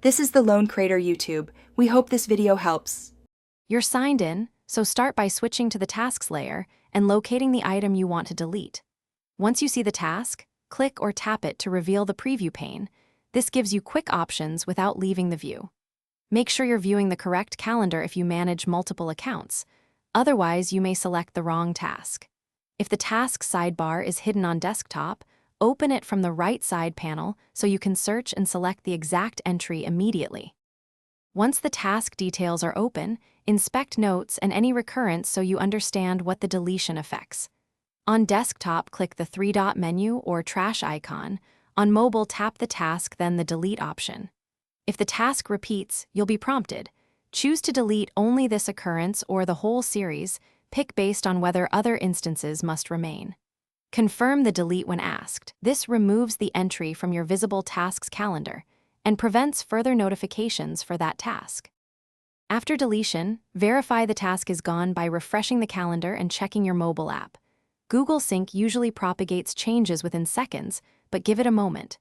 This is the Lone Creator YouTube. We hope this video helps. You're signed in, so start by switching to the Tasks layer and locating the item you want to delete. Once you see the task, click or tap it to reveal the preview pane. This gives you quick options without leaving the view. Make sure you're viewing the correct calendar if you manage multiple accounts. Otherwise, you may select the wrong task. If the task sidebar is hidden on desktop, open it from the right side panel so you can search and select the exact entry immediately. Once the task details are open, inspect notes and any recurrence so you understand what the deletion affects. On desktop, click the three-dot menu or trash icon. On mobile, tap the task, then the delete option. If the task repeats, you'll be prompted. Choose to delete only this occurrence or the whole series. Pick based on whether other instances must remain. Confirm the delete when asked. This removes the entry from your visible tasks calendar and prevents further notifications for that task. After deletion, verify the task is gone by refreshing the calendar and checking your mobile app. Google Sync usually propagates changes within seconds, but give it a moment.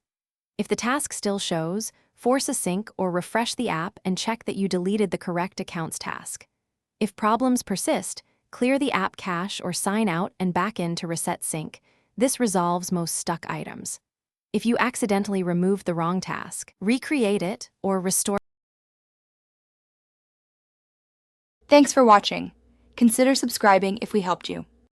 If the task still shows, force a sync or refresh the app and check that you deleted the correct account's task. If problems persist, clear the app cache or sign out and back in to reset sync. This resolves most stuck items. If you accidentally removed the wrong task, recreate it or restore. Thanks for watching. Consider subscribing if we helped you.